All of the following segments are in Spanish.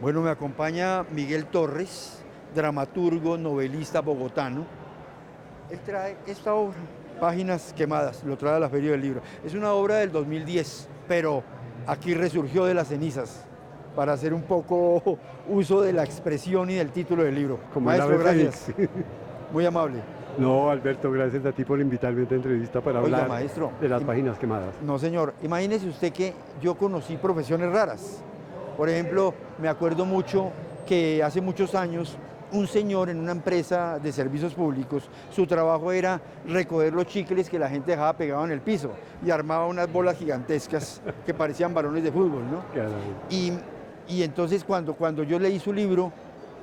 Bueno, me acompaña Miguel Torres, dramaturgo, novelista bogotano. Él trae esta obra, Páginas Quemadas, lo trae a la Feria del Libro. Es una obra del 2010, pero aquí resurgió de las cenizas para hacer un poco uso de la expresión y del título del libro. Como el Maestro, ave gracias. fénix. Muy amable. No, Alberto, gracias a ti por invitarme a esta entrevista para Oiga, hablar maestro, de las páginas quemadas. No, señor. Imagínese usted que yo conocí profesiones raras. Por ejemplo, me acuerdo mucho que hace muchos años un señor en una empresa de servicios públicos, su trabajo era recoger los chicles que la gente dejaba pegados en el piso y armaba unas bolas gigantescas que parecían balones de fútbol, ¿no? Caray. Y entonces cuando yo leí su libro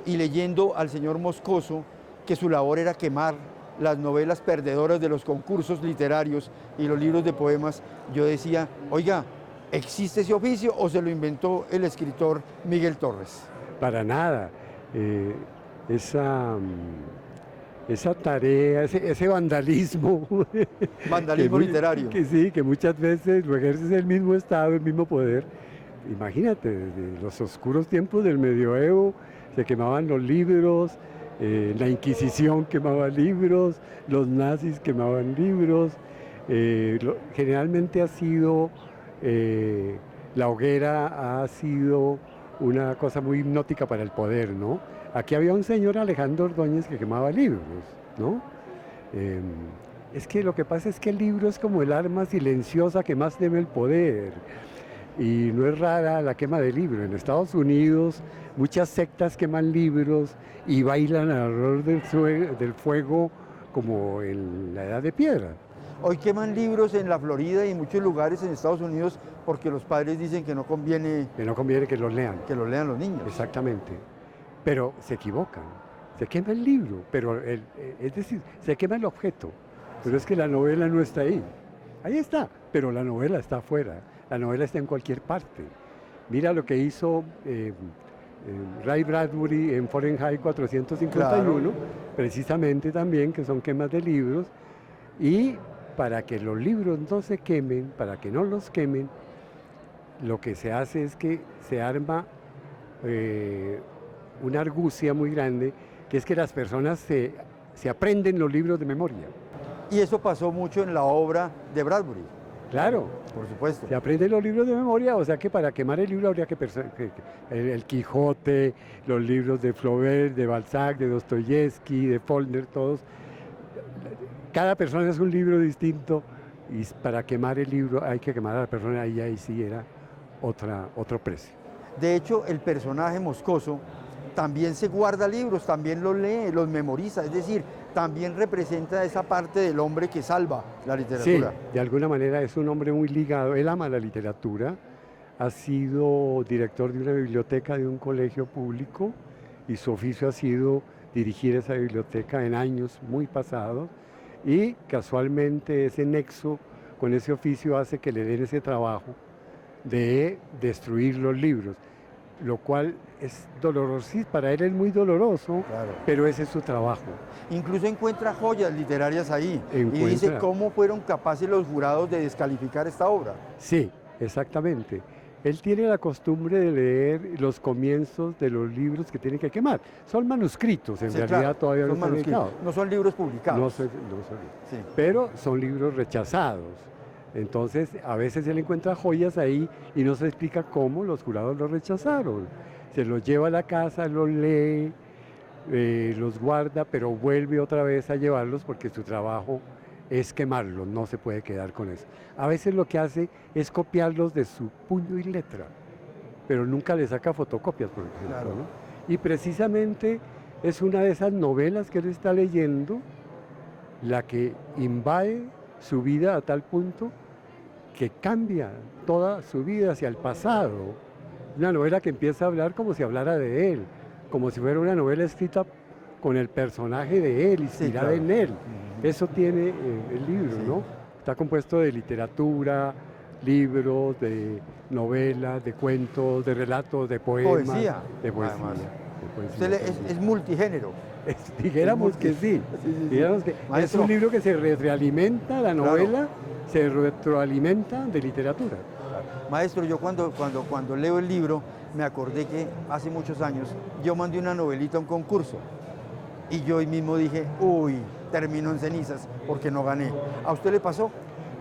y leyendo al señor Moscoso, que su labor era quemar las novelas perdedoras de los concursos literarios y los libros de poemas, yo decía, oiga, ¿existe ese oficio o se lo inventó el escritor Miguel Torres? Para nada. Esa, esa tarea, ese vandalismo. Vandalismo literario. Que sí, que muchas veces lo ejerce el mismo Estado, el mismo poder. Imagínate, desde los oscuros tiempos del medioevo se quemaban los libros, la Inquisición quemaba libros, los nazis quemaban libros. Generalmente ha sido, la hoguera ha sido una cosa muy hipnótica para el poder, ¿no? Aquí había un señor, Alejandro Ordóñez, que quemaba libros, ¿no? Es que lo que pasa es que el libro es como el arma silenciosa que más teme el poder. Y no es rara la quema de libros. En Estados Unidos muchas sectas queman libros y bailan alrededor del fuego como en la Edad de Piedra. Hoy queman libros en la Florida y en muchos lugares en Estados Unidos porque los padres dicen que no conviene Que no conviene que los lean. que lo lean los niños. Exactamente. Pero se equivocan. Se quema el libro, pero es decir, se quema el objeto. Pero es que la novela no está ahí. Ahí está, pero la novela está afuera. La novela está en cualquier parte. Mira lo que hizo Ray Bradbury en Fahrenheit 451, Claro. precisamente también, que son quemas de libros. Y para que los libros no se quemen, para que no los quemen, lo que se hace es que se arma una argucia muy grande, que es que las personas se aprenden los libros de memoria. Y eso pasó mucho en la obra de Bradbury, Claro, por supuesto. se aprenden los libros de memoria, o sea que para quemar el libro habría que el Quijote, los libros de Flaubert, de Balzac, de Dostoyevsky, de Faulkner, todos. Cada persona es un libro distinto y para quemar el libro hay que quemar a la persona y ahí sí era otro precio. De hecho, el personaje Moscoso también se guarda libros, también los lee, los memoriza, es decir, también representa esa parte del hombre que salva la Sí, literatura. de alguna manera es un hombre muy ligado, él ama la literatura, ha sido director de una biblioteca de un colegio público y su oficio ha sido dirigir esa biblioteca en años muy pasados y casualmente ese nexo con ese oficio hace que le den ese trabajo de destruir los libros, lo cual es doloroso, para él es muy doloroso, Claro. pero ese es su trabajo. Incluso encuentra joyas literarias ahí y dice Encuentra. cómo fueron capaces los jurados de descalificar esta obra. Sí, exactamente. Él tiene la costumbre de leer los comienzos de los libros que tiene que quemar. Son manuscritos, en Sí, realidad claro, todavía no son están manuscritos, editados. no son libros publicados. No son, Sí. pero son libros rechazados. Entonces, a veces él encuentra joyas ahí y no se explica cómo los jurados los rechazaron. Se los lleva a la casa, los lee, los guarda, pero vuelve otra vez a llevarlos porque su trabajo es quemarlos, no se puede quedar con eso. A veces lo que hace es copiarlos de su puño y letra, pero nunca le saca fotocopias, por ejemplo, Claro. ¿no? Y precisamente es una de esas novelas que él está leyendo la que invade su vida a tal punto que cambia toda su vida hacia el pasado. Una novela que empieza a hablar como si hablara de él, como si fuera una novela escrita con el personaje de él, inspirada claro. en él. Ujú. Eso tiene el libro, Sí. ¿no? Está compuesto de literatura, libros, de novelas, de cuentos, de relatos, de poemas. Poesía, De poesía. además. de poesía Usted es también. multigénero. Dijéramos que sí, sí. dijéramos que es Maestro. un libro que se retroalimenta, la novela se retroalimenta de literatura. Maestro, yo cuando leo el libro, me acordé que hace muchos años yo mandé una novelita a un concurso y yo hoy mismo dije, uy, terminó en cenizas porque no gané. ¿A usted le pasó?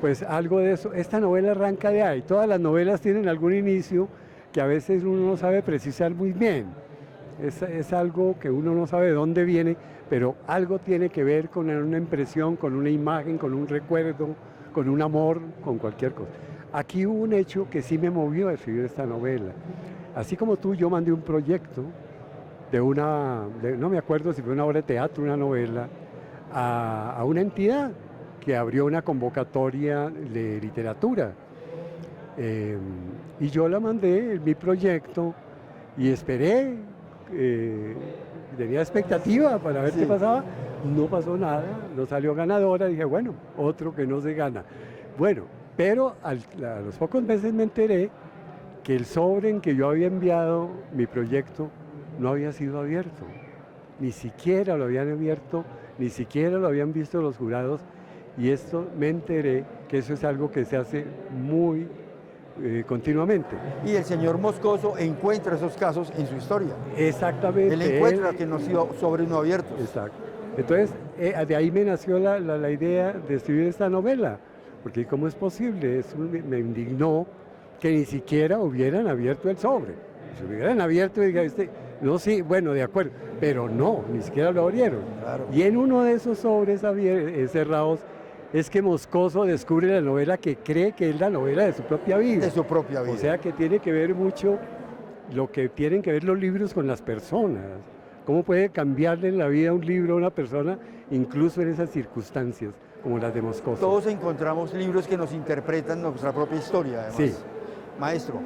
Pues algo de eso. Esta novela arranca de ahí. Todas las novelas tienen algún inicio que a veces uno no sabe precisar muy bien. Es algo que uno no sabe de dónde viene, pero algo tiene que ver con una impresión, con una imagen, con un recuerdo, con un amor, con cualquier cosa. Aquí hubo un hecho que sí me movió a escribir esta novela. Así como tú, yo mandé un proyecto no me acuerdo si fue una obra de teatro, una novela, a una entidad que abrió una convocatoria de literatura. Y yo la mandé, mi proyecto, y esperé, tenía expectativa para ver qué pasaba. No pasó nada, no salió ganadora, dije, bueno, otro que no se gana. Bueno, pero a los pocos meses me enteré que el sobre en que yo había enviado mi proyecto no había sido abierto. Ni siquiera lo habían abierto, ni siquiera lo habían visto los jurados. Y esto me enteré que eso es algo que se hace muy continuamente. Y el señor Moscoso encuentra esos casos en su historia. Exactamente. Él encuentra que no ha sido sobres no abiertos. Exacto. Entonces, de ahí me nació la idea de escribir esta novela, porque ¿cómo es posible? Eso me indignó que ni siquiera hubieran abierto el sobre. Si hubieran abierto, diga, no, sí, bueno, de acuerdo, pero no, ni siquiera lo abrieron. Claro. Y en uno de esos sobres cerrados es que Moscoso descubre la novela que cree que es la novela de su propia vida. De su propia vida. O sea que tiene que ver mucho lo que tienen que ver los libros con las personas. ¿Cómo puede cambiarle la vida a un libro a una persona, incluso en esas circunstancias, como las de Moscoso? Todos encontramos libros que nos interpretan nuestra propia historia, además. Sí. Maestro,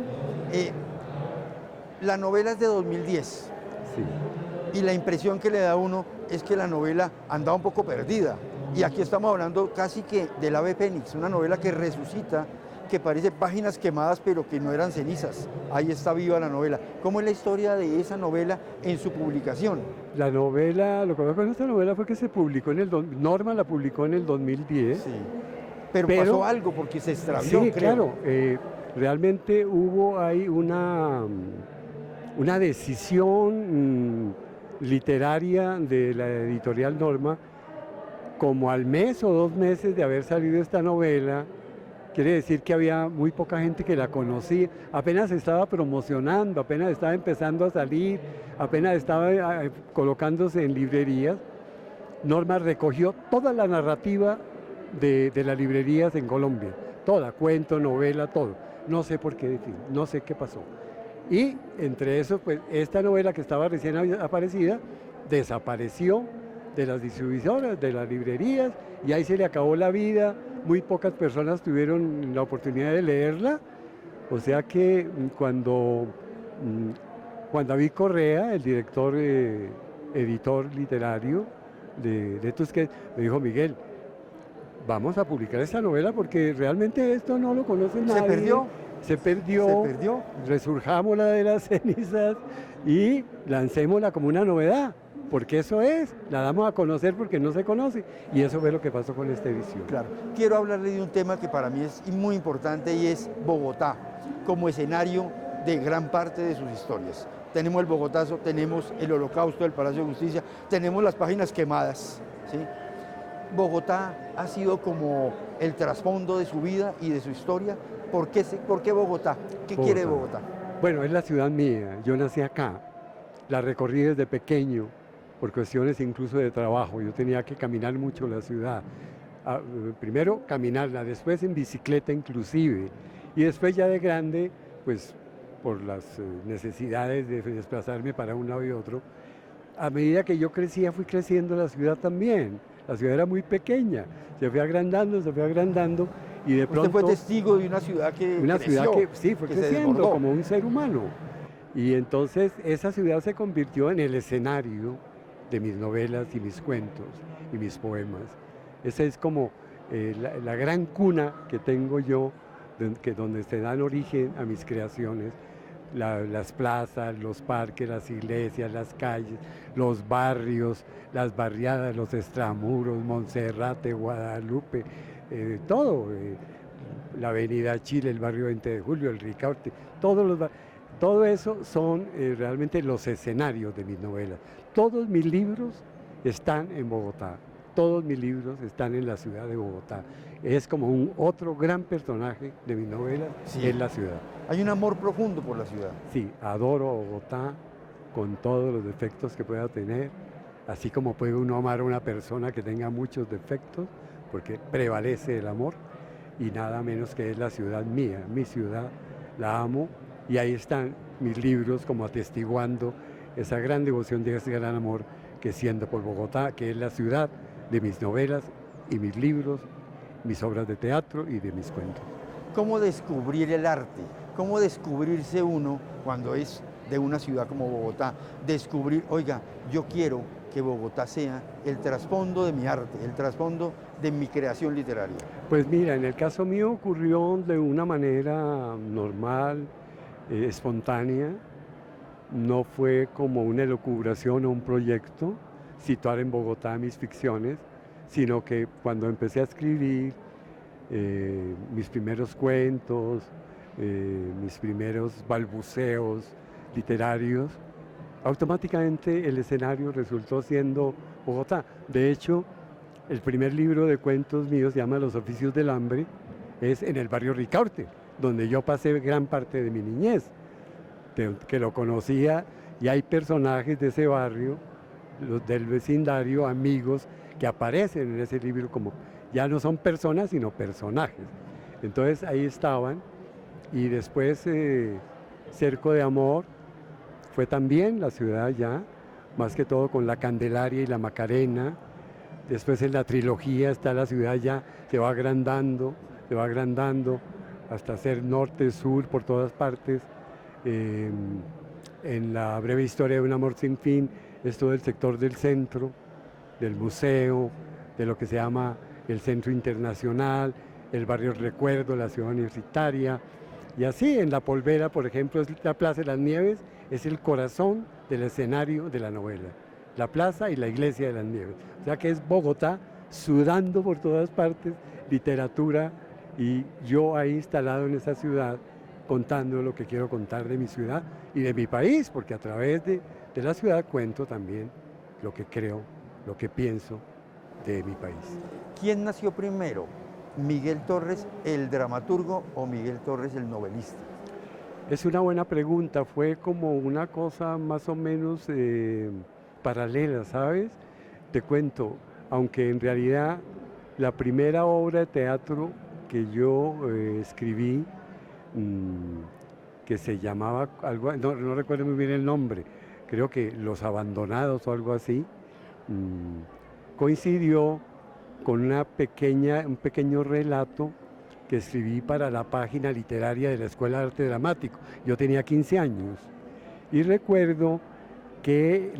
la novela es de 2010. Sí. Y la impresión que le da a uno es que la novela andaba un poco perdida. Y aquí estamos hablando casi que del ave fénix, una novela que resucita, que parece páginas quemadas pero que no eran cenizas. Ahí está viva la novela. ¿Cómo es la historia de esa novela en su publicación? La novela, lo que pasó con esta novela fue que se publicó Norma la publicó en el 2010. Sí. Pero pasó algo porque se extravió, sí, creo. Claro. Realmente hubo ahí una decisión literaria de la editorial Norma, como al mes o 2 meses de haber salido esta novela. Quiere decir que había muy poca gente que la conocía, apenas estaba promocionando, apenas estaba empezando a salir, apenas estaba colocándose en librerías. Norma recogió toda la narrativa de las librerías en Colombia, toda, cuento, novela, todo. No sé por qué, no sé qué pasó. Y entre eso, pues esta novela que estaba recién aparecida, desapareció de las distribuidoras, de las librerías, y ahí se le acabó la vida. Muy pocas personas tuvieron la oportunidad de leerla. O sea que cuando Juan David Correa, el director, editor literario de Tusquets, me dijo, Miguel, vamos a publicar esta novela porque realmente esto no lo conoce nadie. ¿Se perdió? Se perdió. Se perdió. Resurjámosla de las cenizas y lancémosla como una novedad. Porque eso es, la damos a conocer porque no se conoce, y eso fue lo que pasó con esta edición. Claro, quiero hablarle de un tema que para mí es muy importante y es Bogotá, como escenario de gran parte de sus historias. Tenemos el Bogotazo, tenemos el Holocausto del Palacio de Justicia, tenemos las páginas quemadas, ¿sí? Bogotá ha sido como el trasfondo de su vida y de su historia. ¿Por qué Bogotá? ¿Qué quiere Bogotá? Bueno, es la ciudad mía, yo nací acá, la recorrí desde pequeño, por cuestiones incluso de trabajo. Yo tenía que caminar mucho la ciudad. Primero caminarla, después en bicicleta inclusive. Y después ya de grande, pues por las necesidades de desplazarme para un lado y otro. A medida que yo crecía, fui creciendo la ciudad también. La ciudad era muy pequeña, se fue agrandando, y de pronto... Usted fue testigo de una ciudad que ciudad que sí, fue creciendo como un ser humano. Y entonces esa ciudad se convirtió en el escenario de mis novelas y mis cuentos y mis poemas. Esa es como la gran cuna que tengo yo, donde se dan origen a mis creaciones. Las plazas, los parques, las iglesias, las calles, los barrios, las barriadas, los extramuros, Monserrate, Guadalupe, todo. La avenida Chile, el barrio 20 de Julio, el Ricaurte, todos los barrios. Todo eso son realmente los escenarios de mis novelas. Todos mis libros están en Bogotá, todos mis libros están en la ciudad de Bogotá. Es como un otro gran personaje de mis novelas, Sí. es la ciudad. Hay un amor profundo por la ciudad. Sí, adoro Bogotá con todos los defectos que pueda tener, así como puede uno amar a una persona que tenga muchos defectos, porque prevalece el amor, y nada menos que es la ciudad mía, mi ciudad, la amo, y ahí están mis libros como atestiguando esa gran devoción de ese gran amor que siento por Bogotá, que es la ciudad de mis novelas y mis libros, mis obras de teatro y de mis cuentos. ¿Cómo descubrir el arte? ¿Cómo descubrirse uno cuando es de una ciudad como Bogotá? Descubrir, oiga, yo quiero que Bogotá sea el trasfondo de mi arte, el trasfondo de mi creación literaria. Pues mira, en el caso mío ocurrió de una manera normal, espontánea, no fue como una elucubración o un proyecto situar en Bogotá mis ficciones, sino que cuando empecé a escribir mis primeros cuentos, mis primeros balbuceos literarios, automáticamente el escenario resultó siendo Bogotá. De hecho, el primer libro de cuentos míos se llama Los oficios del hambre, es en el barrio Ricaurte, donde yo pasé gran parte de mi niñez, que lo conocía, y hay personajes de ese barrio, los del vecindario, amigos, que aparecen en ese libro como, ya no son personas, sino personajes. Entonces ahí estaban, y después Cerco de Amor fue también la ciudad ya, más que todo con la Candelaria y la Macarena. Después en la trilogía está la ciudad ya, se va agrandando hasta ser norte, sur, por todas partes. En la breve historia de un amor sin fin es todo el sector del centro, del museo, de lo que se llama el Centro Internacional, el barrio Recuerdo, la ciudad universitaria. Y así en La Polvera, por ejemplo, es la Plaza de las Nieves, es el corazón del escenario de la novela. La plaza y la iglesia de las Nieves. O sea que es Bogotá sudando por todas partes, literatura, y yo ahí instalado en esa ciudad contando lo que quiero contar de mi ciudad y de mi país, porque a través de la ciudad cuento también lo que creo, lo que pienso de mi país. ¿Quién nació primero? ¿Miguel Torres, el dramaturgo, o Miguel Torres, el novelista? Es una buena pregunta, fue como una cosa más o menos paralela, ¿sabes? Te cuento, aunque en realidad la primera obra de teatro que yo escribí, que se llamaba algo, no recuerdo muy bien el nombre, creo que Los Abandonados o algo así, coincidió con un pequeño relato que escribí para la página literaria de la Escuela de Arte Dramático. Yo tenía 15 años y recuerdo que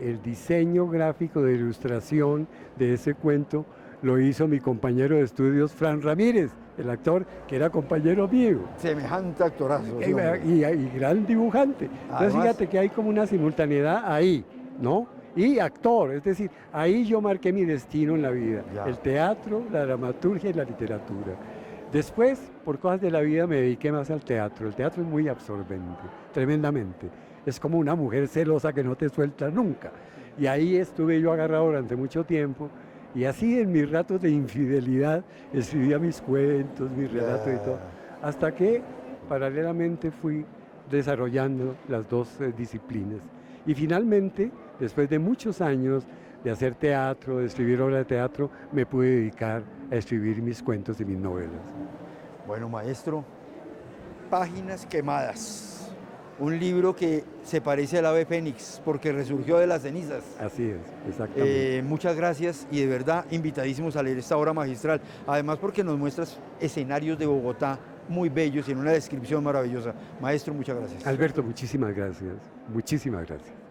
el diseño gráfico de ilustración de ese cuento lo hizo mi compañero de estudios, Fran Ramírez, el actor que era compañero mío. Semejante actorazo. Sí, y gran dibujante. Entonces Además, fíjate que hay como una simultaneidad ahí, ¿no? Y actor, es decir, ahí yo marqué mi destino en la vida, ya. el teatro, la dramaturgia y la literatura. Después, por cosas de la vida, me dediqué más al teatro. El teatro es muy absorbente, tremendamente. Es como una mujer celosa que no te suelta nunca. Y ahí estuve yo agarrado durante mucho tiempo. Y así en mis ratos de infidelidad escribía mis cuentos, mis relatos y todo. Hasta que paralelamente fui desarrollando las dos disciplinas. Y finalmente, después de muchos años de hacer teatro, de escribir obras de teatro, me pude dedicar a escribir mis cuentos y mis novelas. Bueno, maestro, Páginas Quemadas. Un libro que se parece al ave fénix porque resurgió de las cenizas. Así es, exactamente. Muchas gracias y de verdad invitadísimos a leer esta obra magistral. Además porque nos muestras escenarios de Bogotá muy bellos y en una descripción maravillosa. Maestro, muchas gracias. Alberto, muchísimas gracias. Muchísimas gracias.